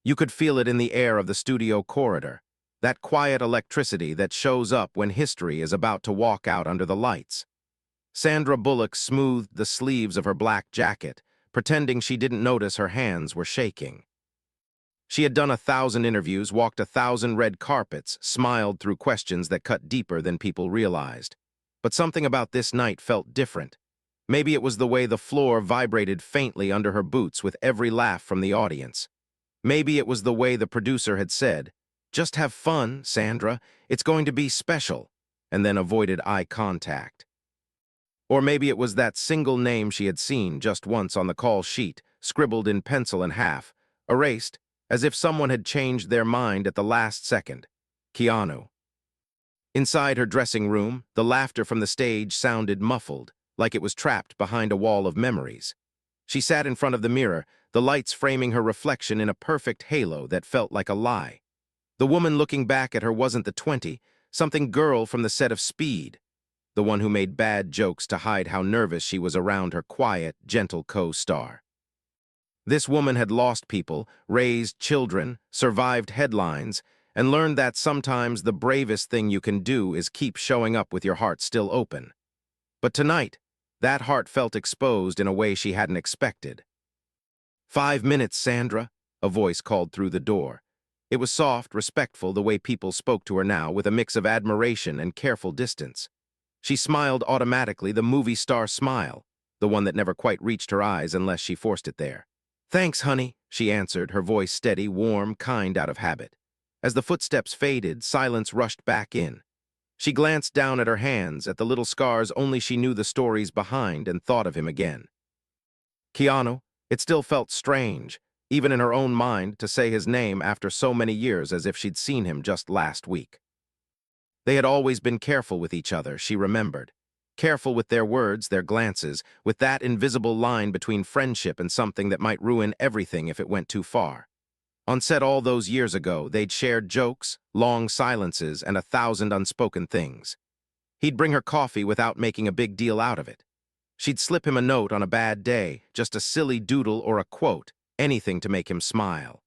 You could feel it in the air of the studio corridor, that quiet electricity that shows up when history is about to walk out under the lights. Sandra Bullock smoothed the sleeves of her black jacket, pretending she didn't notice her hands were shaking. She had done 1,000 interviews, walked 1,000 red carpets, smiled through questions that cut deeper than people realized. But something about this night felt different. Maybe it was the way the floor vibrated faintly under her boots with every laugh from the audience. Maybe it was the way the producer had said, "Just have fun, Sandra. It's going to be special," and then avoided eye contact. Or maybe it was that single name she had seen just once on the call sheet, scribbled in pencil and half, erased, as if someone had changed their mind at the last second. Keanu. Inside her dressing room, the laughter from the stage sounded muffled, like it was trapped behind a wall of memories. She sat in front of the mirror, the lights framing her reflection in a perfect halo that felt like a lie. The woman looking back at her wasn't the 20-something girl from the set of Speed, the one who made bad jokes to hide how nervous she was around her quiet, gentle co-star. This woman had lost people, raised children, survived headlines, and learned that sometimes the bravest thing you can do is keep showing up with your heart still open. But tonight, that heart felt exposed in a way she hadn't expected. "5 minutes, Sandra," a voice called through the door. It was soft, respectful, the way people spoke to her now, with a mix of admiration and careful distance. She smiled automatically, the movie star smile, the one that never quite reached her eyes unless she forced it there. "Thanks, honey," she answered, her voice steady, warm, kind out of habit. As the footsteps faded, silence rushed back in. She glanced down at her hands, at the little scars only she knew the stories behind, and thought of him again. Keanu. It still felt strange, even in her own mind, to say his name after so many years, as if she'd seen him just last week. They had always been careful with each other, she remembered. Careful with their words, their glances, with that invisible line between friendship and something that might ruin everything if it went too far. On set all those years ago, they'd shared jokes, long silences, and 1,000 unspoken things. He'd bring her coffee without making a big deal out of it. She'd slip him a note on a bad day, just a silly doodle or a quote, anything to make him smile.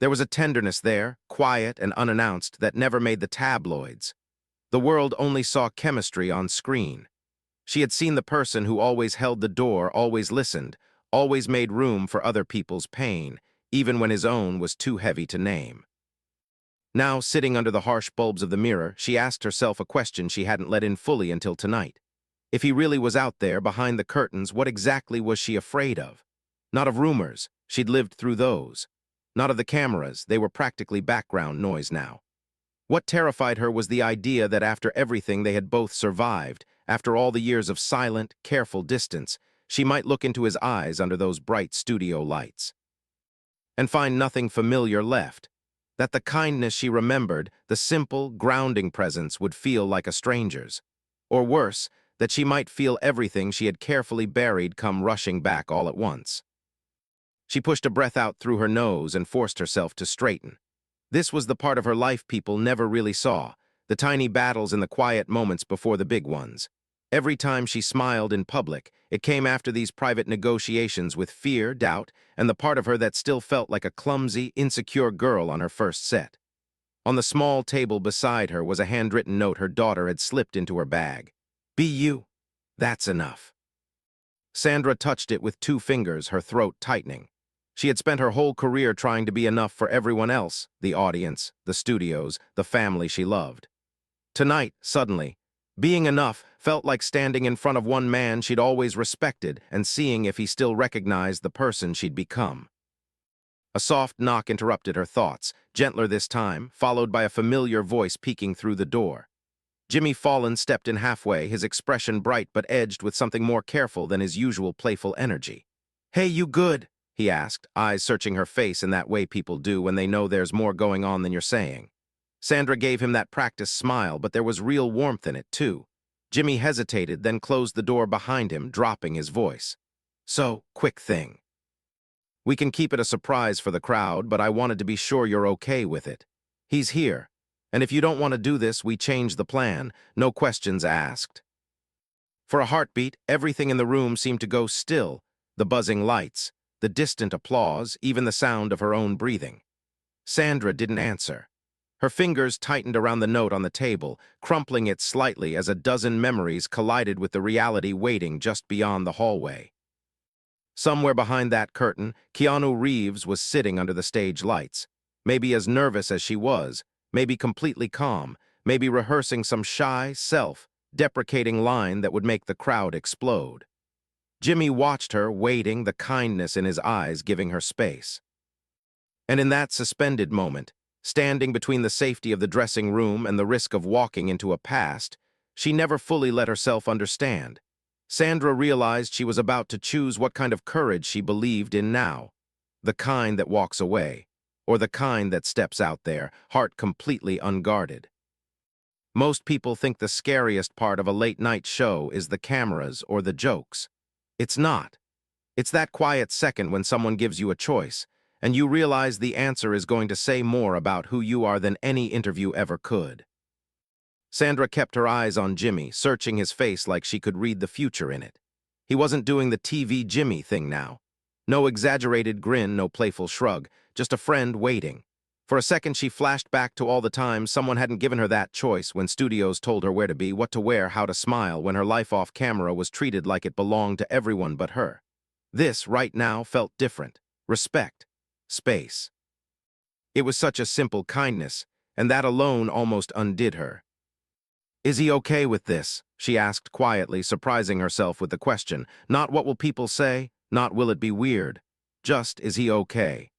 There was a tenderness there, quiet and unannounced, that never made the tabloids. The world only saw chemistry on screen. She had seen the person who always held the door, always listened, always made room for other people's pain, even when his own was too heavy to name. Now, sitting under the harsh bulbs of the mirror, she asked herself a question she hadn't let in fully until tonight. If he really was out there, behind the curtains, what exactly was she afraid of? Not of rumors, she'd lived through those. Not of the cameras, they were practically background noise now. What terrified her was the idea that after everything they had both survived, after all the years of silent, careful distance, she might look into his eyes under those bright studio lights and find nothing familiar left, that the kindness she remembered, the simple, grounding presence, would feel like a stranger's. Or worse, that she might feel everything she had carefully buried come rushing back all at once. She pushed a breath out through her nose and forced herself to straighten. This was the part of her life people never really saw, the tiny battles in the quiet moments before the big ones. Every time she smiled in public, it came after these private negotiations with fear, doubt, and the part of her that still felt like a clumsy, insecure girl on her first set. On the small table beside her was a handwritten note her daughter had slipped into her bag. "Be you. That's enough." Sandra touched it with 2 fingers, her throat tightening. She had spent her whole career trying to be enough for everyone else, the audience, the studios, the family she loved. Tonight, suddenly, being enough felt like standing in front of one man she'd always respected and seeing if he still recognized the person she'd become. A soft knock interrupted her thoughts, gentler this time, followed by a familiar voice peeking through the door. Jimmy Fallon stepped in halfway, his expression bright but edged with something more careful than his usual playful energy. "Hey, you good?" he asked, eyes searching her face in that way people do when they know there's more going on than you're saying. Sandra gave him that practiced smile, but there was real warmth in it, too. Jimmy hesitated, then closed the door behind him, dropping his voice. "So, quick thing. We can keep it a surprise for the crowd, but I wanted to be sure you're okay with it. He's here, and if you don't want to do this, we change the plan, no questions asked." For a heartbeat, everything in the room seemed to go still, the buzzing lights, the distant applause, even the sound of her own breathing. Sandra didn't answer. Her fingers tightened around the note on the table, crumpling it slightly as a dozen memories collided with the reality waiting just beyond the hallway. Somewhere behind that curtain, Keanu Reeves was sitting under the stage lights, maybe as nervous as she was, maybe completely calm, maybe rehearsing some shy, self-deprecating line that would make the crowd explode. Jimmy watched her, waiting, the kindness in his eyes giving her space. And in that suspended moment, standing between the safety of the dressing room and the risk of walking into a past she never fully let herself understand, Sandra realized she was about to choose what kind of courage she believed in now. The kind that walks away, or the kind that steps out there, heart completely unguarded. Most people think the scariest part of a late-night show is the cameras or the jokes. It's not. It's that quiet second when someone gives you a choice, and you realize the answer is going to say more about who you are than any interview ever could. Sandra kept her eyes on Jimmy, searching his face like she could read the future in it. He wasn't doing the TV Jimmy thing now. No exaggerated grin, no playful shrug, just a friend waiting. For a second she flashed back to all the times someone hadn't given her that choice, when studios told her where to be, what to wear, how to smile, when her life off camera was treated like it belonged to everyone but her. This, right now, felt different. Respect. Space. It was such a simple kindness, and that alone almost undid her. "Is he okay with this?" she asked quietly, surprising herself with the question. Not what will people say, not will it be weird. Just, is he okay?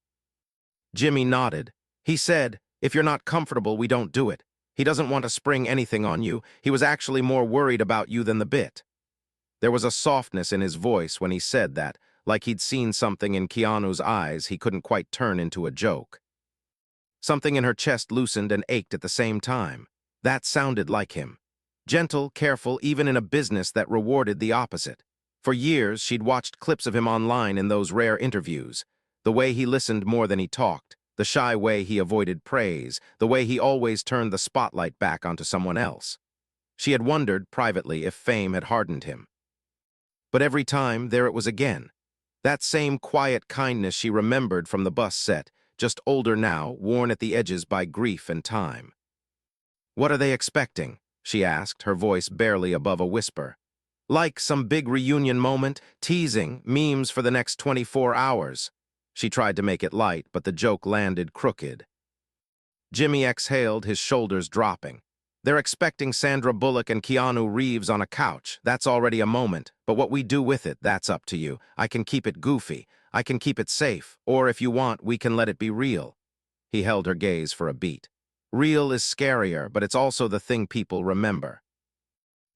Jimmy nodded. He said, "If you're not comfortable, we don't do it. He doesn't want to spring anything on you. He was actually more worried about you than the bit." There was a softness in his voice when he said that, like he'd seen something in Keanu's eyes he couldn't quite turn into a joke. Something in her chest loosened and ached at the same time. That sounded like him. Gentle, careful, even in a business that rewarded the opposite. For years, she'd watched clips of him online in those rare interviews. The way he listened more than he talked, the shy way he avoided praise, the way he always turned the spotlight back onto someone else. She had wondered, privately, if fame had hardened him. But every time, there it was again. That same quiet kindness she remembered from the bus set, just older now, worn at the edges by grief and time. "What are they expecting?" she asked, her voice barely above a whisper. "Like some big reunion moment, teasing, memes for the next 24 hours. She tried to make it light, but the joke landed crooked. Jimmy exhaled, his shoulders dropping. "They're expecting Sandra Bullock and Keanu Reeves on a couch. That's already a moment, but what we do with it, that's up to you. I can keep it goofy. I can keep it safe. Or if you want, we can let it be real." He held her gaze for a beat. Real is scarier, but it's also the thing people remember.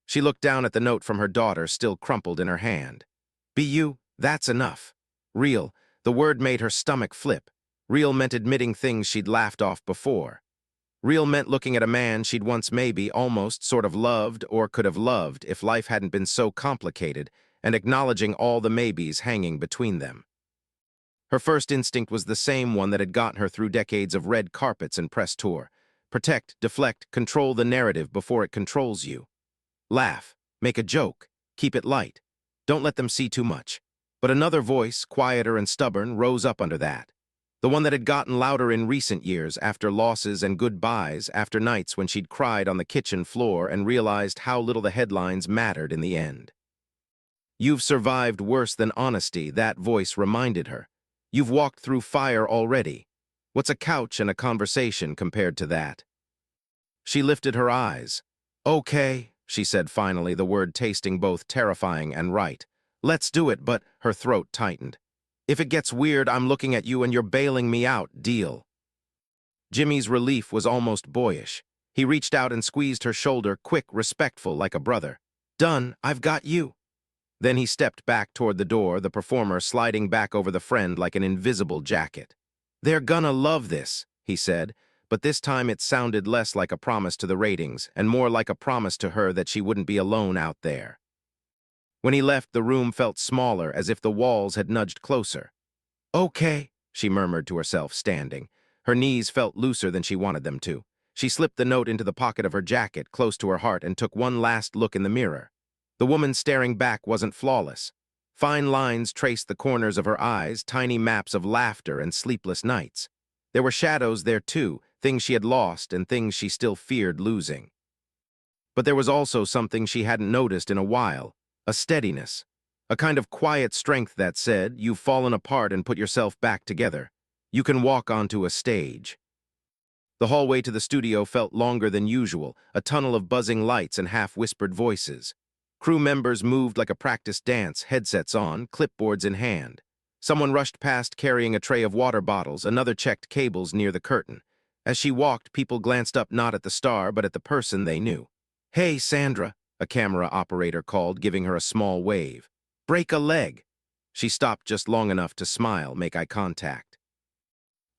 She looked down at the note from her daughter, still crumpled in her hand. "Be you, that's enough." Real, the word made her stomach flip. Real meant admitting things she'd laughed off before. Real meant looking at a man she'd once maybe, almost, sort of loved, or could have loved if life hadn't been so complicated, and acknowledging all the maybes hanging between them. Her first instinct was the same one that had gotten her through decades of red carpets and press tour. Protect, deflect, control the narrative before it controls you. Laugh, make a joke, keep it light. Don't let them see too much. But another voice, quieter and stubborn, rose up under that. The one that had gotten louder in recent years, after losses and goodbyes, after nights when she'd cried on the kitchen floor and realized how little the headlines mattered in the end. "You've survived worse than honesty," that voice reminded her. "You've walked through fire already. What's a couch and a conversation compared to that?" She lifted her eyes. "Okay," she said finally, the word tasting both terrifying and right. "Let's do it," but her throat tightened. "If it gets weird, I'm looking at you and you're bailing me out, deal." Jimmy's relief was almost boyish. He reached out and squeezed her shoulder, quick, respectful, like a brother. "Done, I've got you." Then he stepped back toward the door, the performer sliding back over the friend like an invisible jacket. "They're gonna love this," he said, but this time it sounded less like a promise to the ratings and more like a promise to her that she wouldn't be alone out there. When he left, the room felt smaller, as if the walls had nudged closer. "Okay," she murmured to herself, standing. Her knees felt looser than she wanted them to. She slipped the note into the pocket of her jacket, close to her heart, and took one last look in the mirror. The woman staring back wasn't flawless. Fine lines traced the corners of her eyes, tiny maps of laughter and sleepless nights. There were shadows there too, things she had lost and things she still feared losing. But there was also something she hadn't noticed in a while, a steadiness, a kind of quiet strength that said, "You've fallen apart and put yourself back together. You can walk onto a stage." The hallway to the studio felt longer than usual, a tunnel of buzzing lights and half-whispered voices. Crew members moved like a practice dance, headsets on, clipboards in hand. Someone rushed past carrying a tray of water bottles, another checked cables near the curtain. As she walked, people glanced up not at the star, but at the person they knew. "Hey, Sandra," a camera operator called, giving her a small wave. "Break a leg." She stopped just long enough to smile, make eye contact.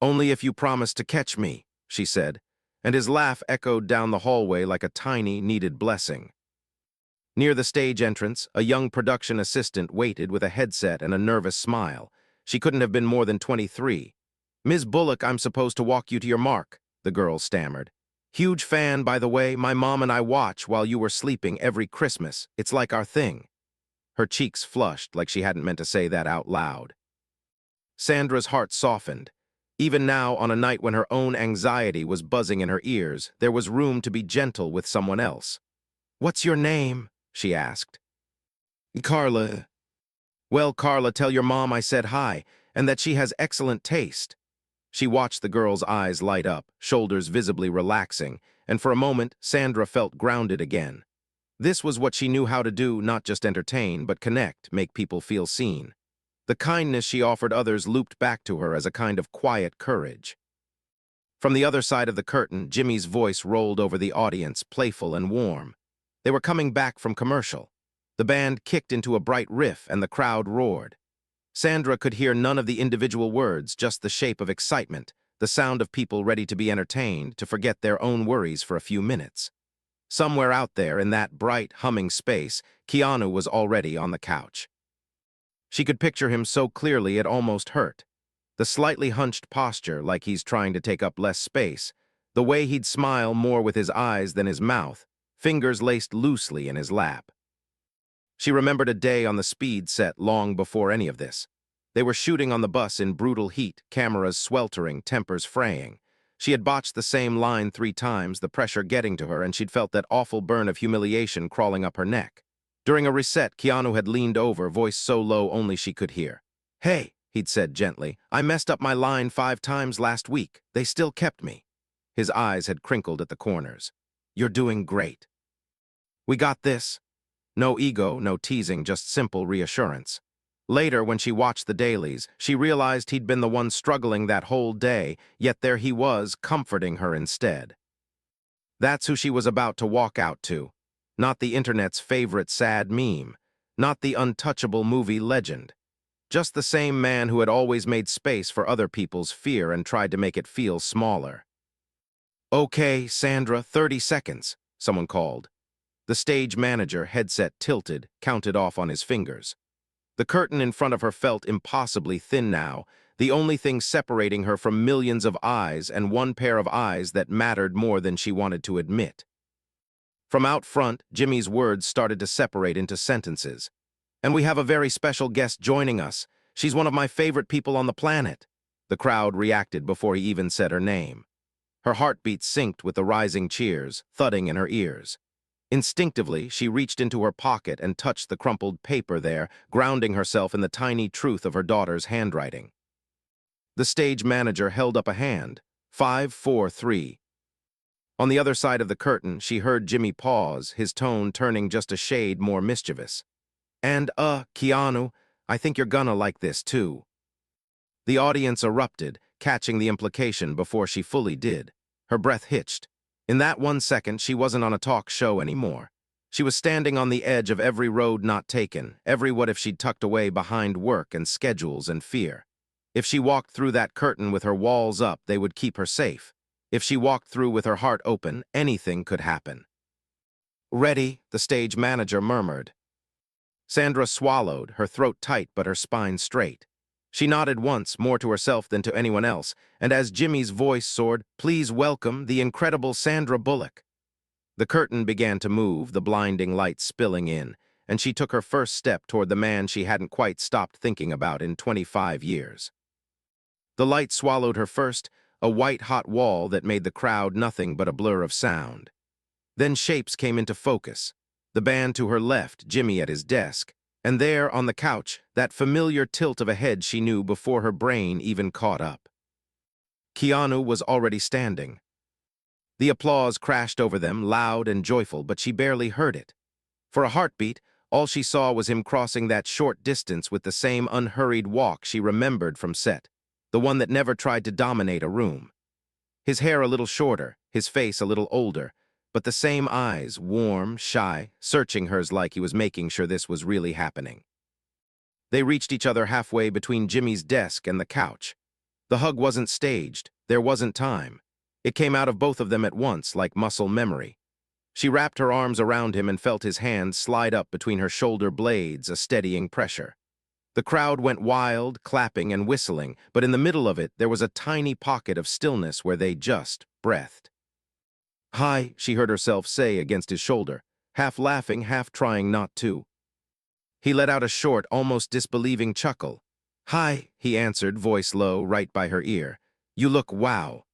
"Only if you promise to catch me," she said, and his laugh echoed down the hallway like a tiny, needed blessing. Near the stage entrance, a young production assistant waited with a headset and a nervous smile. She couldn't have been more than 23. "Ms. Bullock, I'm supposed to walk you to your mark," the girl stammered. "Huge fan, by the way. My mom and I watch while you were sleeping every Christmas. It's like our thing." Her cheeks flushed like she hadn't meant to say that out loud. Sandra's heart softened. Even now, on a night when her own anxiety was buzzing in her ears, there was room to be gentle with someone else. "What's your name?" she asked. "Carla." "Well, Carla, tell your mom I said hi, and that she has excellent taste." She watched the girl's eyes light up, shoulders visibly relaxing, and for a moment, Sandra felt grounded again. This was what she knew how to do, not just entertain, but connect, make people feel seen. The kindness she offered others looped back to her as a kind of quiet courage. From the other side of the curtain, Jimmy's voice rolled over the audience, playful and warm. They were coming back from commercial. The band kicked into a bright riff and the crowd roared. Sandra could hear none of the individual words, just the shape of excitement, the sound of people ready to be entertained, to forget their own worries for a few minutes. Somewhere out there in that bright, humming space, Keanu was already on the couch. She could picture him so clearly it almost hurt. The slightly hunched posture, like he's trying to take up less space, the way he'd smile more with his eyes than his mouth, fingers laced loosely in his lap. She remembered a day on the speed set long before any of this. They were shooting on the bus in brutal heat, cameras sweltering, tempers fraying. She had botched the same line 3 times, the pressure getting to her, and she'd felt that awful burn of humiliation crawling up her neck. During a reset, Keanu had leaned over, voice so low only she could hear. "Hey," he'd said gently, "I messed up my line 5 times last week. They still kept me." His eyes had crinkled at the corners. "You're doing great." "We got this." No ego, no teasing, just simple reassurance. Later, when she watched the dailies, she realized he'd been the one struggling that whole day, yet there he was, comforting her instead. That's who she was about to walk out to. Not the internet's favorite sad meme. Not the untouchable movie legend. Just the same man who had always made space for other people's fear and tried to make it feel smaller. "Okay, Sandra, 30 seconds, someone called. The stage manager, headset tilted, counted off on his fingers. The curtain in front of her felt impossibly thin now, the only thing separating her from millions of eyes and one pair of eyes that mattered more than she wanted to admit. From out front, Jimmy's words started to separate into sentences. "And we have a very special guest joining us. She's one of my favorite people on the planet." The crowd reacted before he even said her name. Her heartbeat synced with the rising cheers, thudding in her ears. Instinctively, she reached into her pocket and touched the crumpled paper there, grounding herself in the tiny truth of her daughter's handwriting. The stage manager held up a hand. 5, 4, 3. On the other side of the curtain, she heard Jimmy pause, his tone turning just a shade more mischievous. "And, Keanu, I think you're gonna like this, too." The audience erupted, catching the implication before she fully did. Her breath hitched. In that 1 second, she wasn't on a talk show anymore. She was standing on the edge of every road not taken, every what if she'd tucked away behind work and schedules and fear. If she walked through that curtain with her walls up, they would keep her safe. If she walked through with her heart open, anything could happen. "Ready," the stage manager murmured. Sandra swallowed, her throat tight but her spine straight. She nodded once, more to herself than to anyone else, and as Jimmy's voice soared, "Please welcome the incredible Sandra Bullock." The curtain began to move, the blinding light spilling in, and she took her first step toward the man she hadn't quite stopped thinking about in 25 years. The light swallowed her first, a white-hot wall that made the crowd nothing but a blur of sound. Then shapes came into focus. The band to her left, Jimmy at his desk, and there, on the couch, that familiar tilt of a head she knew before her brain even caught up. Keanu was already standing. The applause crashed over them, loud and joyful, but she barely heard it. For a heartbeat, all she saw was him crossing that short distance with the same unhurried walk she remembered from set, the one that never tried to dominate a room. His hair a little shorter, his face a little older, but the same eyes, warm, shy, searching hers like he was making sure this was really happening. They reached each other halfway between Jimmy's desk and the couch. The hug wasn't staged, there wasn't time. It came out of both of them at once, like muscle memory. She wrapped her arms around him and felt his hands slide up between her shoulder blades, a steadying pressure. The crowd went wild, clapping and whistling, but in the middle of it there was a tiny pocket of stillness where they just breathed. "Hi," she heard herself say against his shoulder, half laughing, half trying not to. He let out a short, almost disbelieving chuckle. "Hi," he answered, voice low, right by her ear. "You look wow."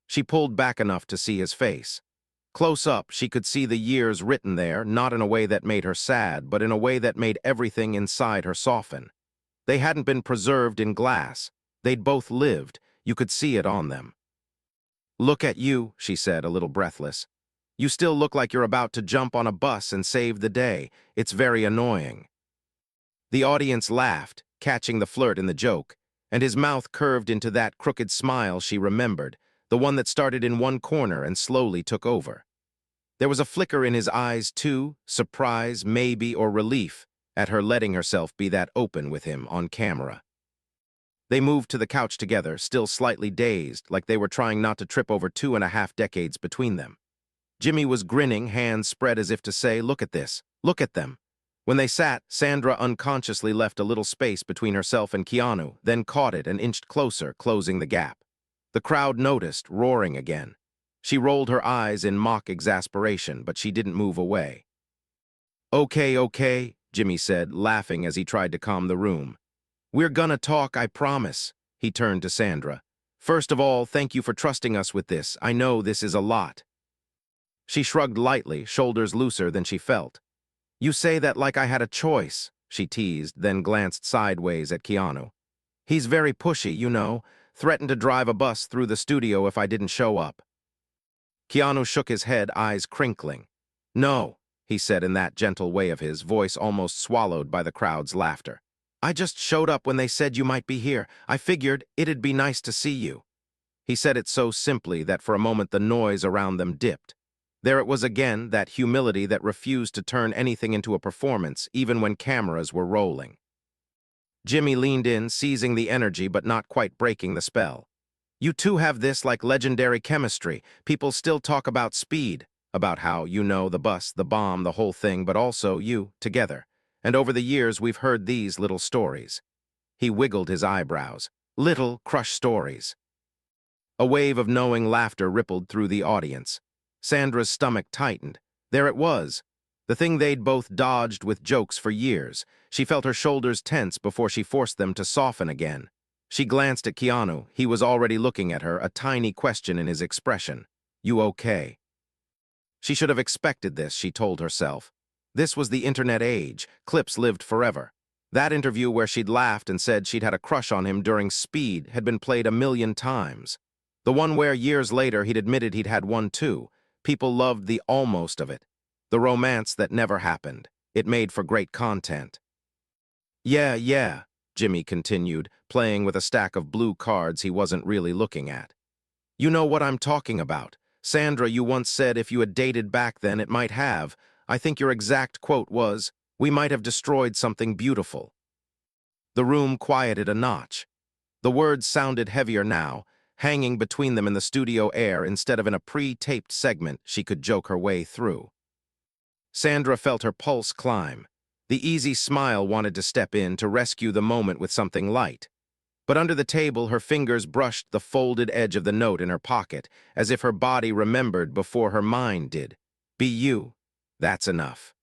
She pulled back enough to see his face. Close up, she could see the years written there, not in a way that made her sad, but in a way that made everything inside her soften. They hadn't been preserved in glass. They'd both lived. You could see it on them. "Look at you," she said, a little breathless. "You still look like you're about to jump on a bus and save the day. It's very annoying." The audience laughed, catching the flirt in the joke, and his mouth curved into that crooked smile she remembered, the one that started in one corner and slowly took over. There was a flicker in his eyes, too, surprise, maybe, or relief, at her letting herself be that open with him on camera. They moved to the couch together, still slightly dazed, like they were trying not to trip over 2.5 decades between them. Jimmy was grinning, hands spread as if to say, "Look at this, look at them." When they sat, Sandra unconsciously left a little space between herself and Keanu, then caught it and inched closer, closing the gap. The crowd noticed, roaring again. She rolled her eyes in mock exasperation, but she didn't move away. "Okay, okay," Jimmy said, laughing as he tried to calm the room. "We're gonna talk, I promise." He turned to Sandra. "First of all, thank you for trusting us with this. I know this is a lot." She shrugged lightly, shoulders looser than she felt. "You say that like I had a choice," she teased, then glanced sideways at Keanu. "He's very pushy, you know. Threatened to drive a bus through the studio if I didn't show up." Keanu shook his head, eyes crinkling. "No," he said in that gentle way of his, voice almost swallowed by the crowd's laughter. "I just showed up when they said you might be here. I figured it'd be nice to see you." He said it so simply that for a moment the noise around them dipped. There it was again, that humility that refused to turn anything into a performance, even when cameras were rolling. Jimmy leaned in, seizing the energy but not quite breaking the spell. "You two have this like legendary chemistry. People still talk about speed, about how, you know, the bus, the bomb, the whole thing, but also you, together. And over the years we've heard these little stories." He wiggled his eyebrows. "Little, crushed stories." A wave of knowing laughter rippled through the audience. Sandra's stomach tightened. There it was. The thing they'd both dodged with jokes for years. She felt her shoulders tense before she forced them to soften again. She glanced at Keanu. He was already looking at her, a tiny question in his expression. "You okay?" She should have expected this, she told herself. This was the internet age. Clips lived forever. That interview where she'd laughed and said she'd had a crush on him during Speed had been played 1,000,000 times. The one where years later he'd admitted he'd had one too. People loved the almost of it. The romance that never happened. It made for great content. Yeah, Jimmy continued, playing with a stack of blue cards he wasn't really looking at. "You know what I'm talking about. Sandra, you once said if you had dated back then it might have. I think your exact quote was, 'We might have destroyed something beautiful.'" The room quieted a notch. The words sounded heavier now, hanging between them in the studio air instead of in a pre-taped segment she could joke her way through. Sandra felt her pulse climb. The easy smile wanted to step in to rescue the moment with something light. But under the table, her fingers brushed the folded edge of the note in her pocket, as if her body remembered before her mind did. "Be you. That's enough."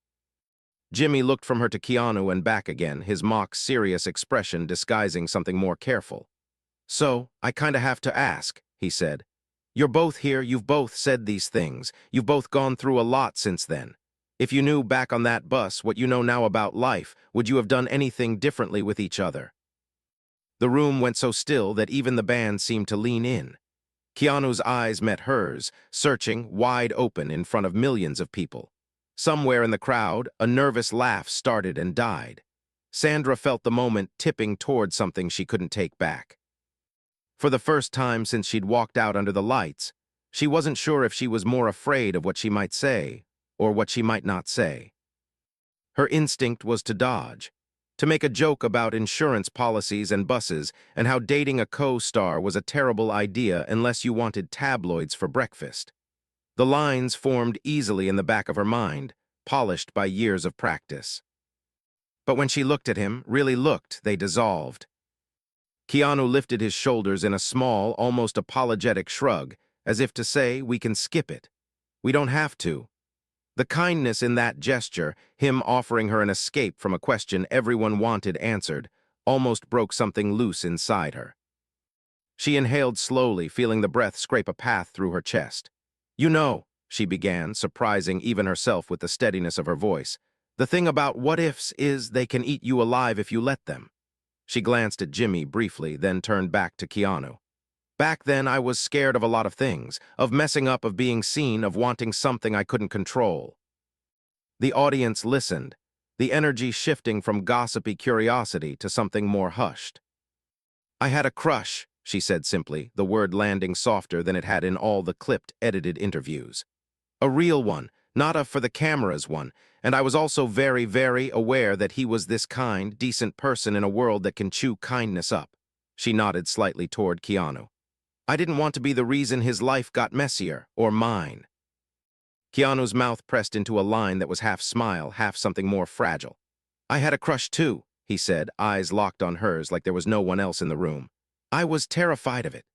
Jimmy looked from her to Keanu and back again, his mock serious expression disguising something more careful. "So, I kinda have to ask," he said. "You're both here, you've both said these things, you've both gone through a lot since then. If you knew back on that bus what you know now about life, would you have done anything differently with each other?" The room went so still that even the band seemed to lean in. Keanu's eyes met hers, searching, wide open in front of millions of people. Somewhere in the crowd, a nervous laugh started and died. Sandra felt the moment tipping toward something she couldn't take back. For the first time since she'd walked out under the lights, she wasn't sure if she was more afraid of what she might say or what she might not say. Her instinct was to dodge, to make a joke about insurance policies and buses and how dating a co-star was a terrible idea unless you wanted tabloids for breakfast. The lines formed easily in the back of her mind, polished by years of practice. But when she looked at him, really looked, they dissolved. Keanu lifted his shoulders in a small, almost apologetic shrug, as if to say, "We can skip it. We don't have to." The kindness in that gesture, him offering her an escape from a question everyone wanted answered, almost broke something loose inside her. She inhaled slowly, feeling the breath scrape a path through her chest. "You know," she began, surprising even herself with the steadiness of her voice, "the thing about what-ifs is they can eat you alive if you let them." She glanced at Jimmy briefly, then turned back to Keanu. "Back then, I was scared of a lot of things, of messing up, of being seen, of wanting something I couldn't control." The audience listened, the energy shifting from gossipy curiosity to something more hushed. "I had a crush," she said simply, the word landing softer than it had in all the clipped, edited interviews. "A real one, not a for the cameras one, and I was also very, very aware that he was this kind, decent person in a world that can chew kindness up." She nodded slightly toward Keanu. "I didn't want to be the reason his life got messier, or mine." Keanu's mouth pressed into a line that was half smile, half something more fragile. "I had a crush too," he said, eyes locked on hers like there was no one else in the room. "I was terrified of it."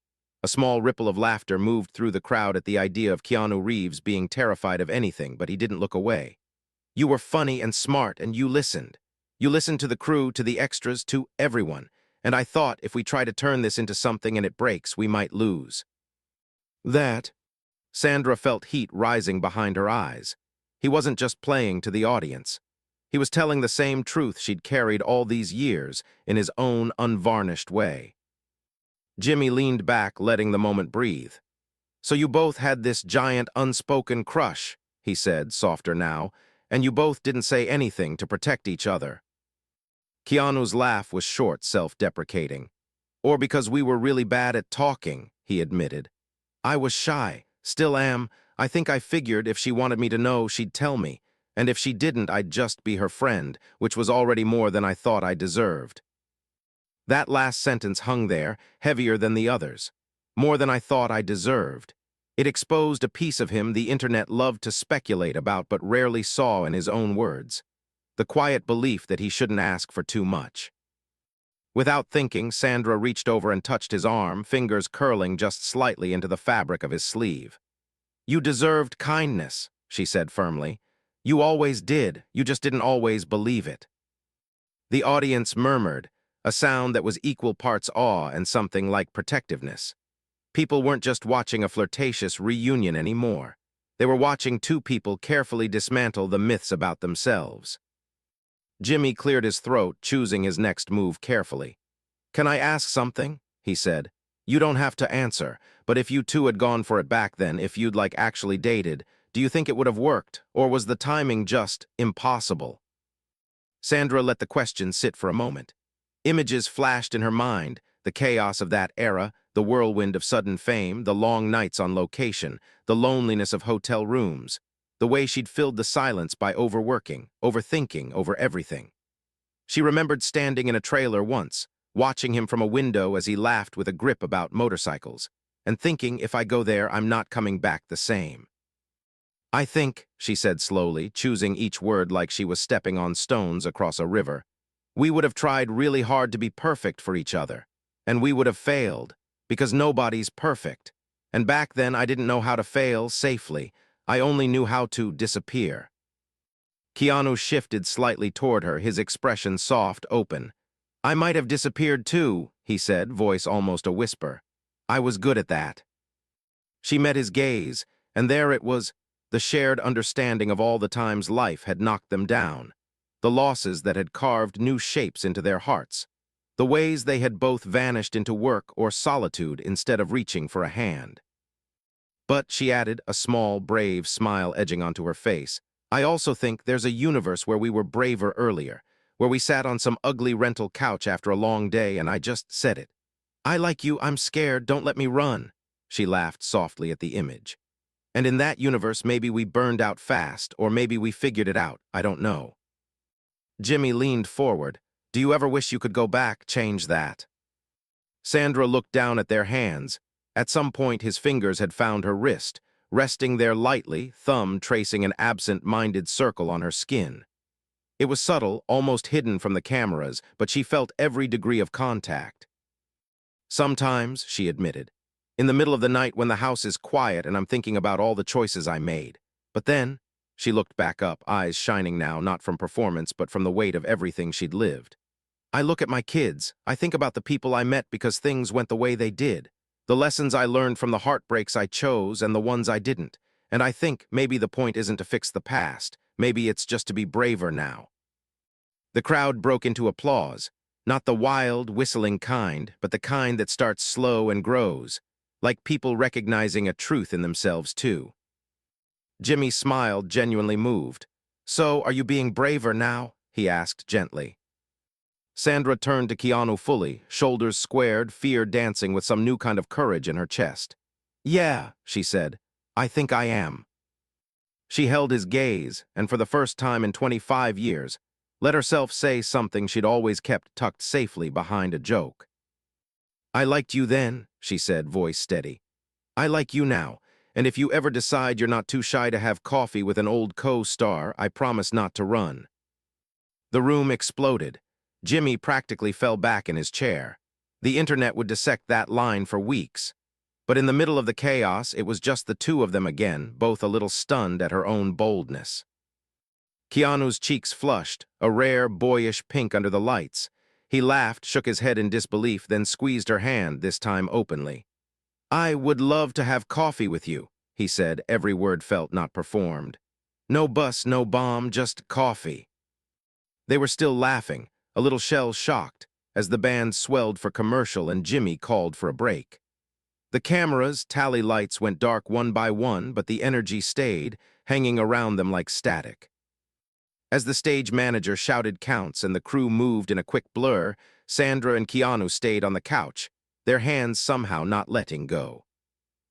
A small ripple of laughter moved through the crowd at the idea of Keanu Reeves being terrified of anything, but he didn't look away. "You were funny and smart, and you listened. You listened to the crew, to the extras, to everyone. And I thought if we try to turn this into something and it breaks, we might lose." That. Sandra felt heat rising behind her eyes. He wasn't just playing to the audience. He was telling the same truth she'd carried all these years in his own unvarnished way. Jimmy leaned back, letting the moment breathe. "So you both had this giant unspoken crush," he said, softer now, "and you both didn't say anything to protect each other." Keanu's laugh was short, self-deprecating. "Or because we were really bad at talking," he admitted. "I was shy, still am. I think I figured if she wanted me to know, she'd tell me, and if she didn't, I'd just be her friend, which was already more than I thought I deserved." That last sentence hung there, heavier than the others. More than I thought I deserved. It exposed a piece of him the internet loved to speculate about but rarely saw in his own words. The quiet belief that he shouldn't ask for too much. Without thinking, Sandra reached over and touched his arm, fingers curling just slightly into the fabric of his sleeve. "You deserved kindness," she said firmly. "You always did, you just didn't always believe it." The audience murmured, a sound that was equal parts awe and something like protectiveness. People weren't just watching a flirtatious reunion anymore. They were watching two people carefully dismantle the myths about themselves. Jimmy cleared his throat, choosing his next move carefully. "Can I ask something?" he said. "You don't have to answer, but if you two had gone for it back then, if you'd actually dated, do you think it would have worked, or was the timing just impossible?" Sandra let the question sit for a moment. Images flashed in her mind, the chaos of that era, the whirlwind of sudden fame, the long nights on location, the loneliness of hotel rooms, the way she'd filled the silence by overworking, overthinking over everything. She remembered standing in a trailer once, watching him from a window as he laughed with a grip about motorcycles, and thinking, if I go there, I'm not coming back the same. "I think," she said slowly, choosing each word like she was stepping on stones across a river, "we would have tried really hard to be perfect for each other, and we would have failed, because nobody's perfect. And back then I didn't know how to fail safely. I only knew how to disappear." Keanu shifted slightly toward her, his expression soft, open. "I might have disappeared too," he said, voice almost a whisper. "I was good at that." She met his gaze, and there it was, the shared understanding of all the times life had knocked them down, the losses that had carved new shapes into their hearts, the ways they had both vanished into work or solitude instead of reaching for a hand. "But," she added, a small, brave smile edging onto her face, "I also think there's a universe where we were braver earlier, where we sat on some ugly rental couch after a long day and I just said it. 'I like you, I'm scared, don't let me run.'" She laughed softly at the image. "And in that universe, maybe we burned out fast, or maybe we figured it out, I don't know." Jimmy leaned forward. "Do you ever wish you could go back, change that?" Sandra looked down at their hands. At some point, his fingers had found her wrist, resting there lightly, thumb tracing an absent-minded circle on her skin. It was subtle, almost hidden from the cameras, but she felt every degree of contact. "Sometimes," she admitted, "in the middle of the night when the house is quiet and I'm thinking about all the choices I made. But then," she looked back up, eyes shining now, not from performance, but from the weight of everything she'd lived. "I look at my kids, I think about the people I met because things went the way they did, the lessons I learned from the heartbreaks I chose and the ones I didn't, and I think maybe the point isn't to fix the past, maybe it's just to be braver now." The crowd broke into applause, not the wild, whistling kind, but the kind that starts slow and grows, like people recognizing a truth in themselves too. Jimmy smiled, genuinely moved. "So, are you being braver now?" he asked gently. Sandra turned to Keanu fully, shoulders squared, fear dancing with some new kind of courage in her chest. "Yeah," she said, "I think I am." She held his gaze, and for the first time in 25 years, let herself say something she'd always kept tucked safely behind a joke. "I liked you then," she said, voice steady. "I like you now, and if you ever decide you're not too shy to have coffee with an old co-star, I promise not to run." The room exploded. Jimmy practically fell back in his chair. The internet would dissect that line for weeks. But in the middle of the chaos, it was just the two of them again, both a little stunned at her own boldness. Keanu's cheeks flushed, a rare, boyish pink under the lights. He laughed, shook his head in disbelief, then squeezed her hand, this time openly. "I would love to have coffee with you," he said, every word felt, not performed. "No bus, no bomb, just coffee." They were still laughing, a little shell-shocked, as the band swelled for commercial and Jimmy called for a break. The cameras' tally lights went dark one by one, but the energy stayed, hanging around them like static. As the stage manager shouted counts and the crew moved in a quick blur, Sandra and Keanu stayed on the couch, their hands somehow not letting go.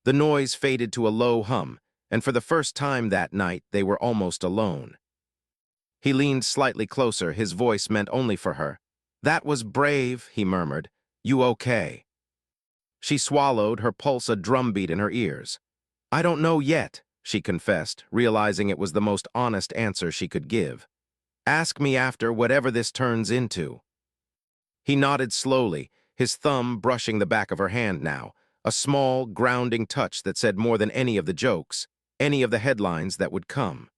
The noise faded to a low hum, and for the first time that night, they were almost alone. He leaned slightly closer, his voice meant only for her. "That was brave," he murmured. "You okay?" She swallowed, her pulse a drumbeat in her ears. "I don't know yet," she confessed, realizing it was the most honest answer she could give. "Ask me after, whatever this turns into." He nodded slowly, his thumb brushing the back of her hand now, a small, grounding touch that said more than any of the jokes, any of the headlines that would come.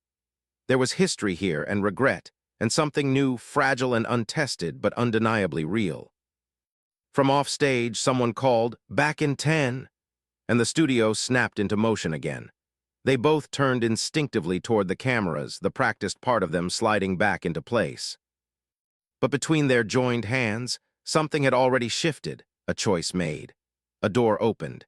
There was history here and regret, and something new, fragile and untested, but undeniably real. From offstage, someone called, "Back in 10," and the studio snapped into motion again. They both turned instinctively toward the cameras, the practiced part of them sliding back into place. But between their joined hands, something had already shifted, a choice made. A door opened.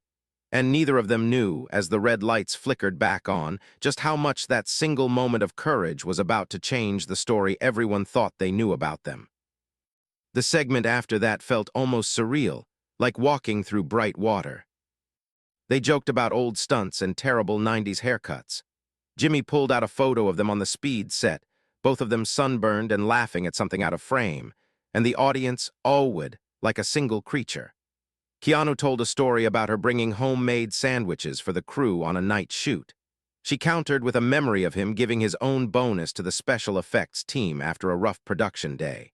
And neither of them knew, as the red lights flickered back on, just how much that single moment of courage was about to change the story everyone thought they knew about them. The segment after that felt almost surreal, like walking through bright water. They joked about old stunts and terrible 90s haircuts. Jimmy pulled out a photo of them on the speed set, both of them sunburned and laughing at something out of frame, and the audience awed like a single creature. Keanu told a story about her bringing homemade sandwiches for the crew on a night shoot. She countered with a memory of him giving his own bonus to the special effects team after a rough production day.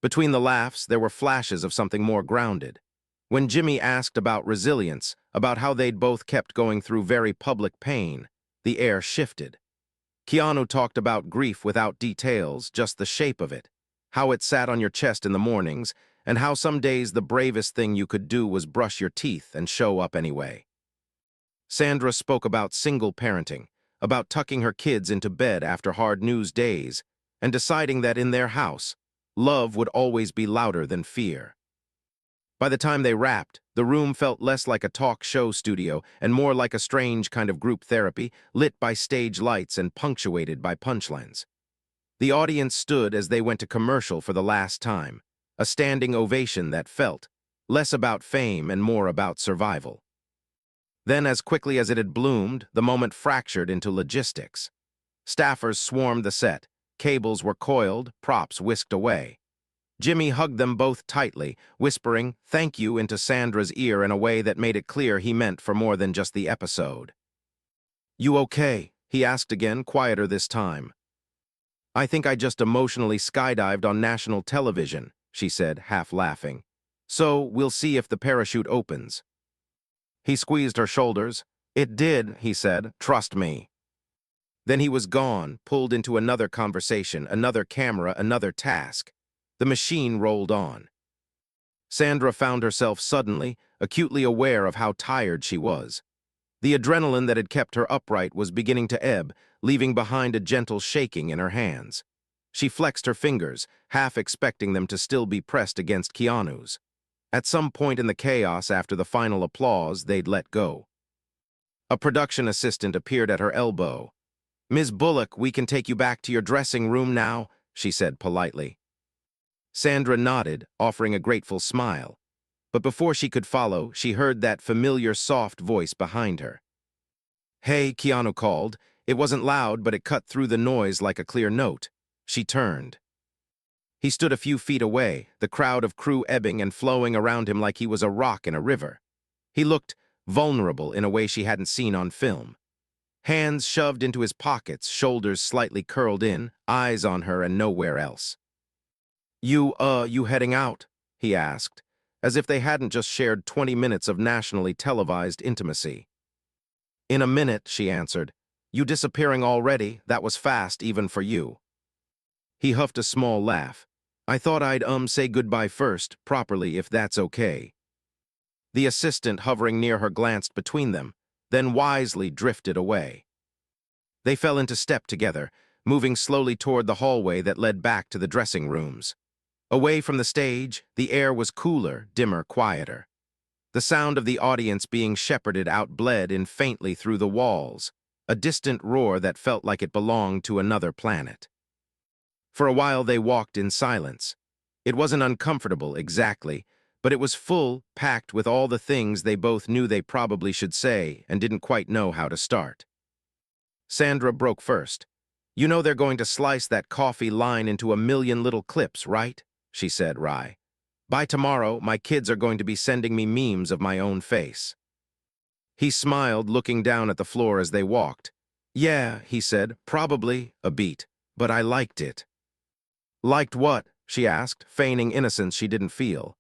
Between the laughs, there were flashes of something more grounded. When Jimmy asked about resilience, about how they'd both kept going through very public pain, the air shifted. Keanu talked about grief without details, just the shape of it, how it sat on your chest in the mornings, and how some days the bravest thing you could do was brush your teeth and show up anyway. Sandra spoke about single parenting, about tucking her kids into bed after hard news days, and deciding that in their house, love would always be louder than fear. By the time they wrapped, the room felt less like a talk show studio and more like a strange kind of group therapy, lit by stage lights and punctuated by punchlines. The audience stood as they went to commercial for the last time, a standing ovation that felt less about fame and more about survival. Then, as quickly as it had bloomed, the moment fractured into logistics. Staffers swarmed the set, cables were coiled, props whisked away. Jimmy hugged them both tightly, whispering "thank you" into Sandra's ear in a way that made it clear he meant for more than just the episode. "You okay?" he asked again, quieter this time. "I think I just emotionally skydived on national television," she said, half laughing. "So we'll see if the parachute opens." He squeezed her shoulders. "It did," he said. "Trust me." Then he was gone, pulled into another conversation, another camera, another task. The machine rolled on. Sandra found herself suddenly, acutely aware of how tired she was. The adrenaline that had kept her upright was beginning to ebb, leaving behind a gentle shaking in her hands. She flexed her fingers, half expecting them to still be pressed against Keanu's. At some point in the chaos after the final applause, they'd let go. A production assistant appeared at her elbow. "Ms. Bullock, we can take you back to your dressing room now," she said politely. Sandra nodded, offering a grateful smile. But before she could follow, she heard that familiar soft voice behind her. "Hey," Keanu called. It wasn't loud, but it cut through the noise like a clear note. She turned. He stood a few feet away, the crowd of crew ebbing and flowing around him like he was a rock in a river. He looked vulnerable in a way she hadn't seen on film. Hands shoved into his pockets, shoulders slightly curled in, eyes on her and nowhere else. You heading out?" he asked, as if they hadn't just shared 20 minutes of nationally televised intimacy. "In a minute," she answered. "You disappearing already? That was fast, even for you." He huffed a small laugh. "I thought I'd say goodbye first, properly, if that's okay." The assistant hovering near her glanced between them, then wisely drifted away. They fell into step together, moving slowly toward the hallway that led back to the dressing rooms. Away from the stage, the air was cooler, dimmer, quieter. The sound of the audience being shepherded out bled in faintly through the walls, a distant roar that felt like it belonged to another planet. For a while they walked in silence. It wasn't uncomfortable, exactly, but it was full, packed with all the things they both knew they probably should say and didn't quite know how to start. Sandra broke first. "You know they're going to slice that coffee line into a million little clips, right?" she said, wry. "By tomorrow, my kids are going to be sending me memes of my own face." He smiled, looking down at the floor as they walked. "Yeah," he said, "probably a beat, but I liked it." "Liked what?" she asked, feigning innocence she didn't feel.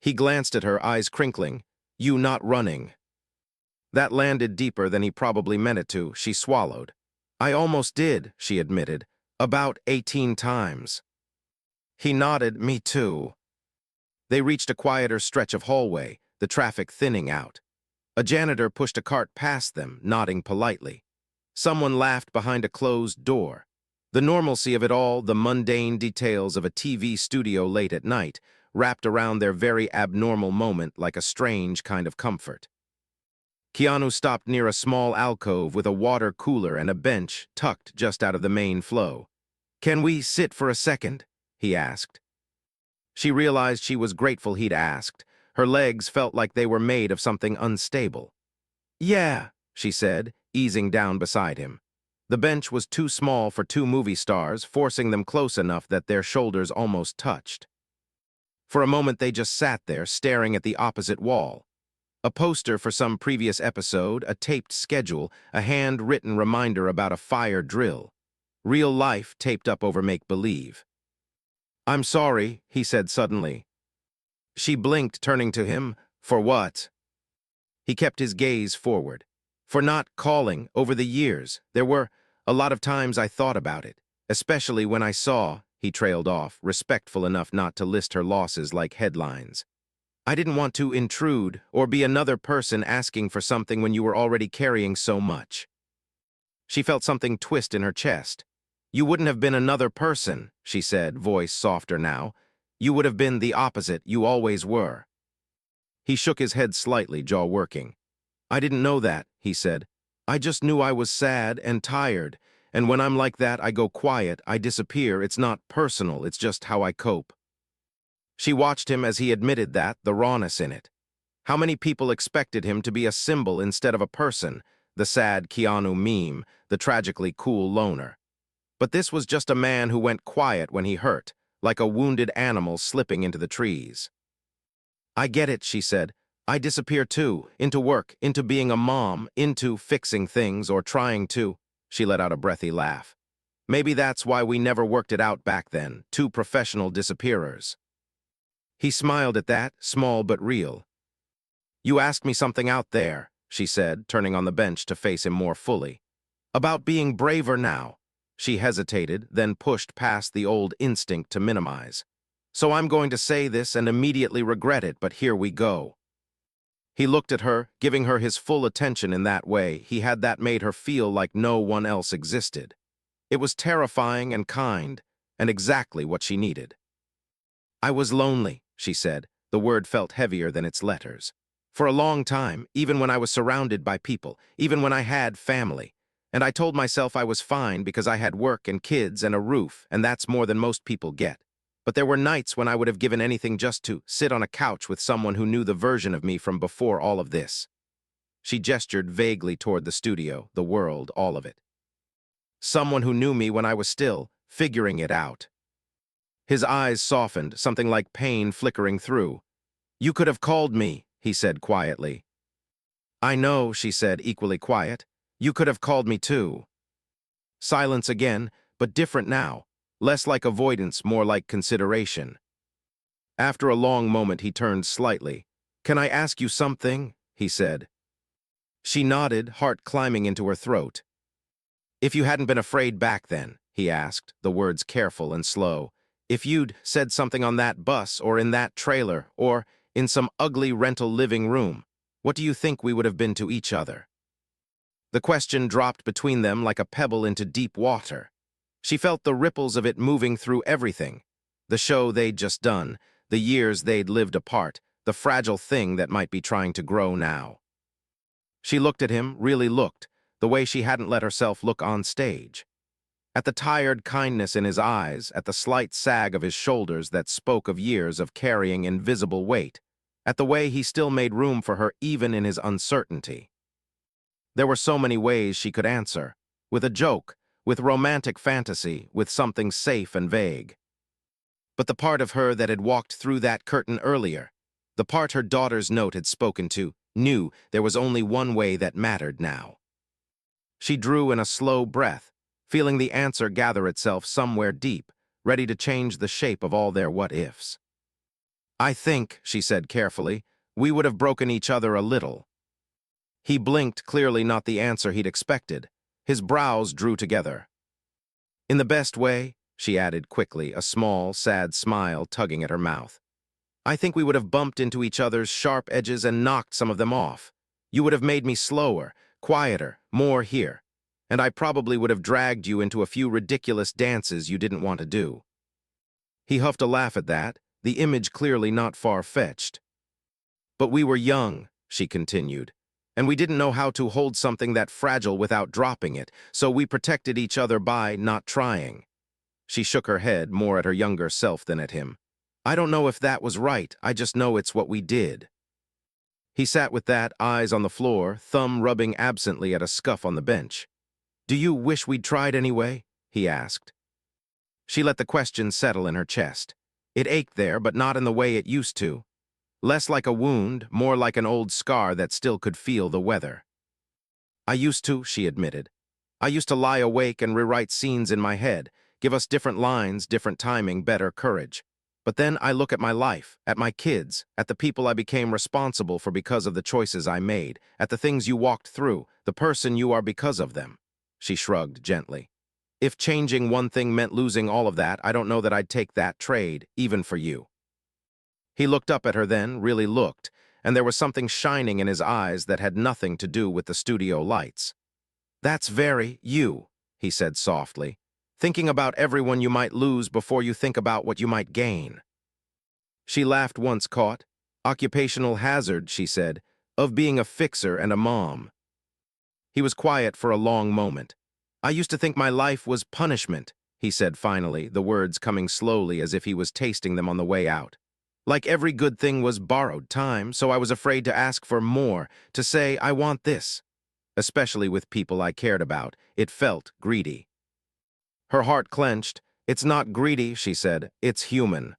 He glanced at her, eyes crinkling. "You not running." That landed deeper than he probably meant it to. She swallowed. "I almost did," she admitted. "About 18 times." He nodded. "Me too." They reached a quieter stretch of hallway, the traffic thinning out. A janitor pushed a cart past them, nodding politely. Someone laughed behind a closed door. The normalcy of it all, the mundane details of a TV studio late at night, wrapped around their very abnormal moment like a strange kind of comfort. Keanu stopped near a small alcove with a water cooler and a bench tucked just out of the main flow. "Can we sit for a second?" he asked. She realized she was grateful he'd asked. Her legs felt like they were made of something unstable. "Yeah," she said, easing down beside him. The bench was too small for two movie stars, forcing them close enough that their shoulders almost touched. For a moment they just sat there, staring at the opposite wall. A poster for some previous episode, a taped schedule, a handwritten reminder about a fire drill. Real life taped up over make-believe. "I'm sorry," he said suddenly. She blinked, turning to him. "For what?" He kept his gaze forward. "For not calling over the years. There were A lot of times I thought about it, especially when I saw, he trailed off, respectful enough not to list her losses like headlines. I didn't want to intrude or be another person asking for something when you were already carrying so much. She felt something twist in her chest. You wouldn't have been another person, she said, voice softer now. You would have been the opposite you always were. He shook his head slightly, jaw working. I didn't know that, he said. I just knew I was sad and tired, and when I'm like that, I go quiet, I disappear. It's not personal, it's just how I cope. She watched him as he admitted that, the rawness in it. How many people expected him to be a symbol instead of a person, the sad Keanu meme, the tragically cool loner. But this was just a man who went quiet when he hurt, like a wounded animal slipping into the trees. I get it, she said. I disappear too, into work, into being a mom, into fixing things or trying to. She let out a breathy laugh. Maybe that's why we never worked it out back then, two professional disappearers. He smiled at that, small but real. You asked me something out there, she said, turning on the bench to face him more fully. About being braver now. She hesitated, then pushed past the old instinct to minimize. So I'm going to say this and immediately regret it, but here we go. He looked at her, giving her his full attention in that way. He had that made her feel like no one else existed. It was terrifying and kind, and exactly what she needed. I was lonely, she said. The word felt heavier than its letters. For a long time, even when I was surrounded by people, even when I had family. And I told myself I was fine because I had work and kids and a roof, and that's more than most people get. But there were nights when I would have given anything just to sit on a couch with someone who knew the version of me from before all of this. She gestured vaguely toward the studio, the world, all of it. Someone who knew me when I was still figuring it out. His eyes softened, something like pain flickering through. You could have called me, he said quietly. I know, she said, equally quiet. You could have called me too. Silence again, but different now. Less like avoidance, more like consideration. After a long moment, he turned slightly. Can I ask you something? He said. She nodded, heart climbing into her throat. If you hadn't been afraid back then, he asked, the words careful and slow. If you'd said something on that bus or in that trailer or in some ugly rental living room, what do you think we would have been to each other? The question dropped between them like a pebble into deep water. She felt the ripples of it moving through everything. The show they'd just done, the years they'd lived apart, the fragile thing that might be trying to grow now. She looked at him, really looked, the way she hadn't let herself look on stage. At the tired kindness in his eyes, at the slight sag of his shoulders that spoke of years of carrying invisible weight, at the way he still made room for her even in his uncertainty. There were so many ways she could answer, with a joke, with romantic fantasy, with something safe and vague. But the part of her that had walked through that curtain earlier, the part her daughter's note had spoken to, knew there was only one way that mattered now. She drew in a slow breath, feeling the answer gather itself somewhere deep, ready to change the shape of all their what-ifs. I think, she said carefully, we would have broken each other a little. He blinked, clearly not the answer he'd expected. His brows drew together. In the best way, she added quickly, a small, sad smile tugging at her mouth. I think we would have bumped into each other's sharp edges and knocked some of them off. You would have made me slower, quieter, more here. And I probably would have dragged you into a few ridiculous dances you didn't want to do. He huffed a laugh at that, the image clearly not far-fetched. But we were young, she continued. And we didn't know how to hold something that fragile without dropping it, so we protected each other by not trying. She shook her head, more at her younger self than at him. I don't know if that was right, I just know it's what we did. He sat with that, eyes on the floor, thumb rubbing absently at a scuff on the bench. Do you wish we'd tried anyway? He asked. She let the question settle in her chest. It ached there, but not in the way it used to. Less like a wound, more like an old scar that still could feel the weather. I used to, she admitted. I used to lie awake and rewrite scenes in my head, give us different lines, different timing, better courage. But then I look at my life, at my kids, at the people I became responsible for because of the choices I made, at the things you walked through, the person you are because of them. she shrugged gently. If changing one thing meant losing all of that, I don't know that I'd take that trade, even for you. He looked up at her then, really looked, and there was something shining in his eyes that had nothing to do with the studio lights. That's very you, he said softly, thinking about everyone you might lose before you think about what you might gain. She laughed once caught. Occupational hazard, she said, of being a fixer and a mom. He was quiet for a long moment. I used to think my life was punishment, he said finally, the words coming slowly as if he was tasting them on the way out. Like every good thing was borrowed time, so I was afraid to ask for more, to say, I want this. Especially with people I cared about, it felt greedy. Her heart clenched. It's not greedy, she said, it's human.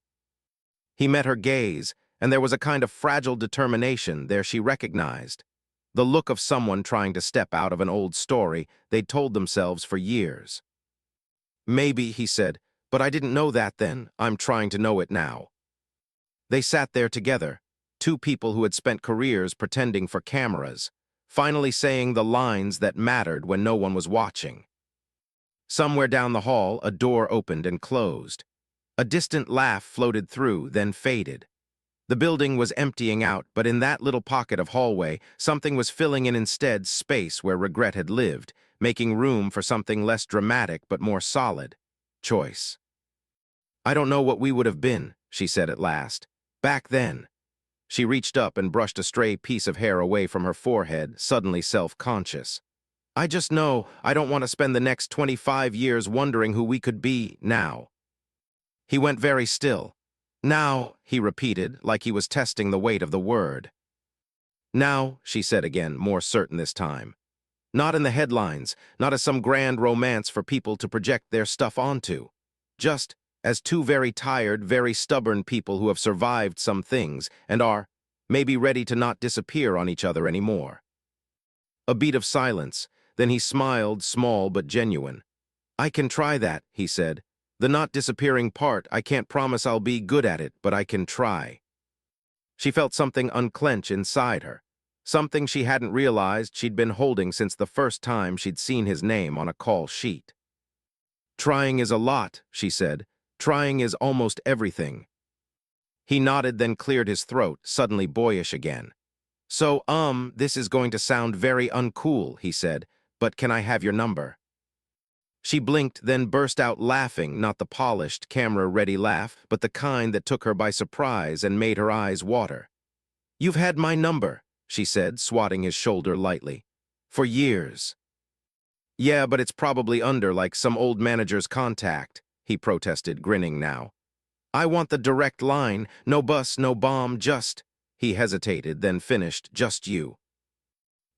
He met her gaze, and there was a kind of fragile determination there she recognized. The look of someone trying to step out of an old story they'd told themselves for years. Maybe, he said, but I didn't know that then. I'm trying to know it now. They sat there together, two people who had spent careers pretending for cameras, finally saying the lines that mattered when no one was watching. Somewhere down the hall, a door opened and closed. A distant laugh floated through, then faded. The building was emptying out, but in that little pocket of hallway, something was filling in instead space where regret had lived, making room for something less dramatic but more solid. Choice. I don't know what we would have been, she said at last. Back then. She reached up and brushed a stray piece of hair away from her forehead, suddenly self-conscious. I just know I don't want to spend the next 25 years wondering who we could be now. He went very still. Now, he repeated, like he was testing the weight of the word. Now, she said again, more certain this time. Not in the headlines, not as some grand romance for people to project their stuff onto. Just as two very tired, very stubborn people who have survived some things and are, maybe ready to not disappear on each other anymore. A beat of silence, then he smiled, small but genuine. I can try that, he said. The not disappearing part, I can't promise I'll be good at it, but I can try. She felt something unclench inside her, something she hadn't realized she'd been holding since the first time she'd seen his name on a call sheet. Trying is a lot, she said. Trying is almost everything. He nodded, then cleared his throat, suddenly boyish again. So, this is going to sound very uncool, he said, but can I have your number? She blinked, then burst out laughing, not the polished, camera-ready laugh, but the kind that took her by surprise and made her eyes water. You've had my number, she said, swatting his shoulder lightly. For years. Yeah, but it's probably under like some old manager's contact, he protested, grinning now. I want the direct line, no bus, no bomb, just... He hesitated, then finished, just you.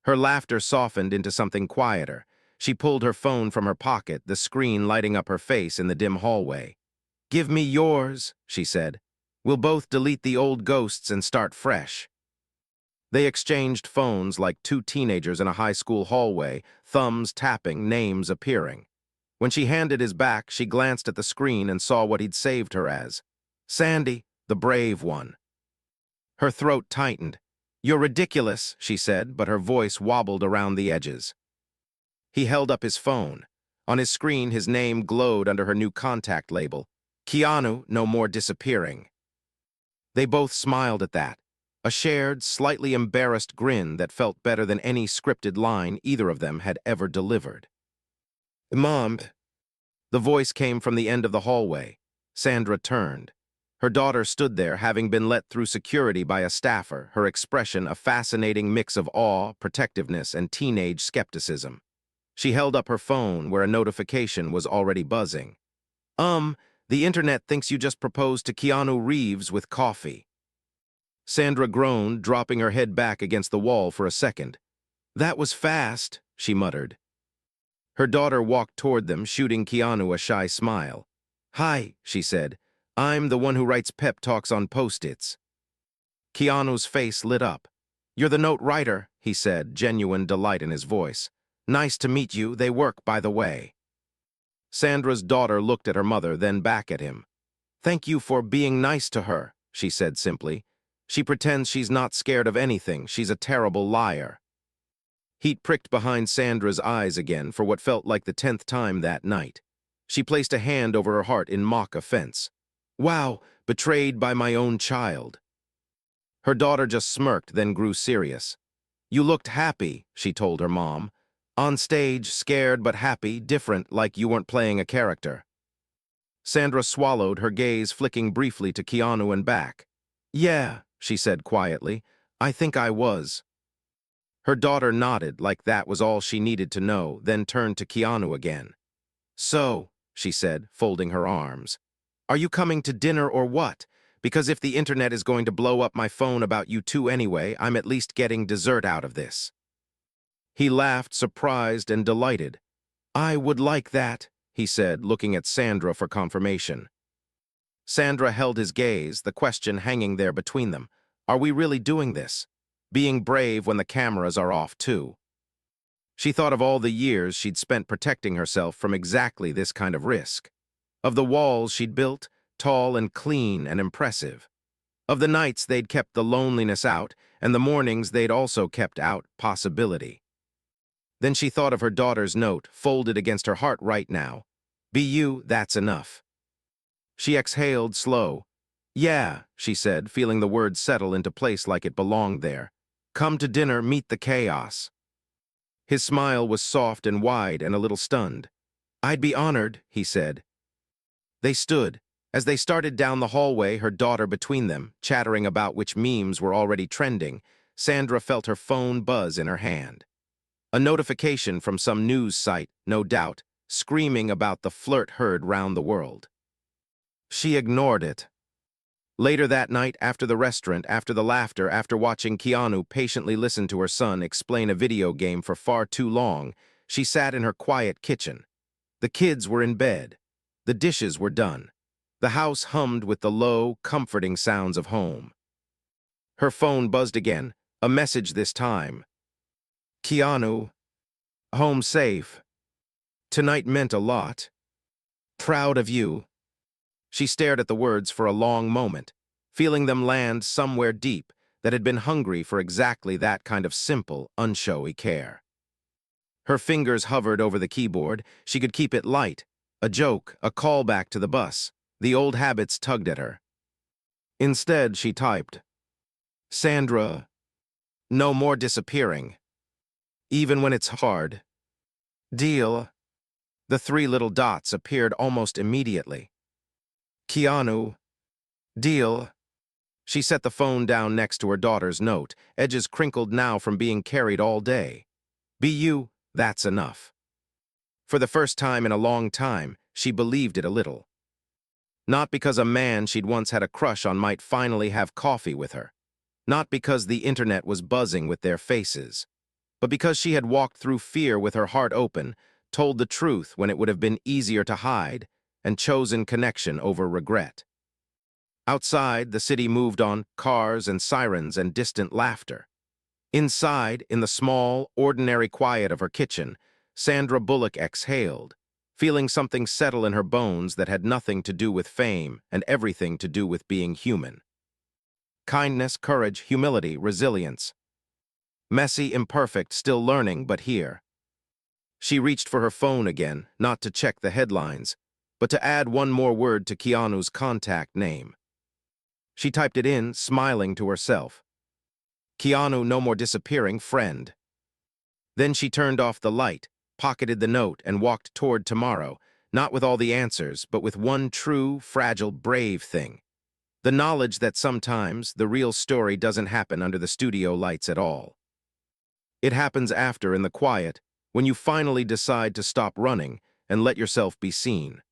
Her laughter softened into something quieter. She pulled her phone from her pocket, the screen lighting up her face in the dim hallway. Give me yours, she said. We'll both delete the old ghosts and start fresh. They exchanged phones like two teenagers in a high school hallway, thumbs tapping, names appearing. When she handed his back, she glanced at the screen and saw what he'd saved her as. Sandy, the brave one. Her throat tightened. You're ridiculous, she said, but her voice wobbled around the edges. He held up his phone. On his screen, his name glowed under her new contact label. Keanu, no more disappearing. They both smiled at that. A shared, slightly embarrassed grin that felt better than any scripted line either of them had ever delivered. Mom. The voice came from the end of the hallway. Sandra turned. Her daughter stood there, having been let through security by a staffer, her expression a fascinating mix of awe, protectiveness, and teenage skepticism. She held up her phone where a notification was already buzzing. The internet thinks you just proposed to Keanu Reeves with coffee. Sandra groaned, dropping her head back against the wall for a second. That was fast, she muttered. Her daughter walked toward them, shooting Keanu a shy smile. Hi, she said. I'm the one who writes pep talks on Post-its. Keanu's face lit up. You're the note writer, he said, genuine delight in his voice. Nice to meet you, they work, by the way. Sandra's daughter looked at her mother, then back at him. Thank you for being nice to her, she said simply. She pretends she's not scared of anything, she's a terrible liar. Heat pricked behind Sandra's eyes again for what felt like the 10th time that night. She placed a hand over her heart in mock offense. Wow, betrayed by my own child. Her daughter just smirked, then grew serious. You looked happy, she told her mom. On stage, scared but happy, different, like you weren't playing a character. Sandra swallowed, her gaze flicking briefly to Keanu and back. Yeah, she said quietly. I think I was. Her daughter nodded like that was all she needed to know, then turned to Keanu again. So, she said, folding her arms. Are you coming to dinner or what? Because if the internet is going to blow up my phone about you two anyway, I'm at least getting dessert out of this. He laughed, surprised and delighted. I would like that, he said, looking at Sandra for confirmation. Sandra held his gaze, the question hanging there between them. Are we really doing this? Being brave when the cameras are off, too. She thought of all the years she'd spent protecting herself from exactly this kind of risk. Of the walls she'd built, tall and clean and impressive. Of the nights they'd kept the loneliness out, and the mornings they'd also kept out possibility. Then she thought of her daughter's note, folded against her heart right now. Be you, that's enough. She exhaled slow. Yeah, she said, feeling the words settle into place like it belonged there. Come to dinner, meet the chaos. His smile was soft and wide and a little stunned. I'd be honored, he said. They stood. As they started down the hallway, her daughter between them, chattering about which memes were already trending, Sandra felt her phone buzz in her hand. A notification from some news site, no doubt, screaming about the flirt heard round the world. She ignored it. Later that night, after the restaurant, after the laughter, after watching Keanu patiently listen to her son explain a video game for far too long, she sat in her quiet kitchen. The kids were in bed. The dishes were done. The house hummed with the low, comforting sounds of home. Her phone buzzed again, a message this time. Keanu, home safe. Tonight meant a lot. Proud of you. She stared at the words for a long moment, feeling them land somewhere deep that had been hungry for exactly that kind of simple, unshowy care. Her fingers hovered over the keyboard. She could keep it light. A joke, a callback to the bus. The old habits tugged at her. Instead, she typed, Sandra, no more disappearing. Even when it's hard. Deal. The 3 little dots appeared almost immediately. Keanu. Deal. She set the phone down next to her daughter's note, edges crinkled now from being carried all day. Be you, that's enough. For the first time in a long time, she believed it a little. Not because a man she'd once had a crush on might finally have coffee with her. Not because the internet was buzzing with their faces. But because she had walked through fear with her heart open, told the truth when it would have been easier to hide, and chosen connection over regret. Outside, the city moved on, cars and sirens and distant laughter. Inside, in the small, ordinary quiet of her kitchen, Sandra Bullock exhaled, feeling something settle in her bones that had nothing to do with fame and everything to do with being human. Kindness, courage, humility, resilience. Messy, imperfect, still learning, but here. She reached for her phone again, not to check the headlines, but to add one more word to Keanu's contact name. She typed it in, smiling to herself. Keanu, no more disappearing, friend. Then she turned off the light, pocketed the note, and walked toward tomorrow, not with all the answers, but with one true, fragile, brave thing. The knowledge that sometimes the real story doesn't happen under the studio lights at all. It happens after, in the quiet, when you finally decide to stop running and let yourself be seen.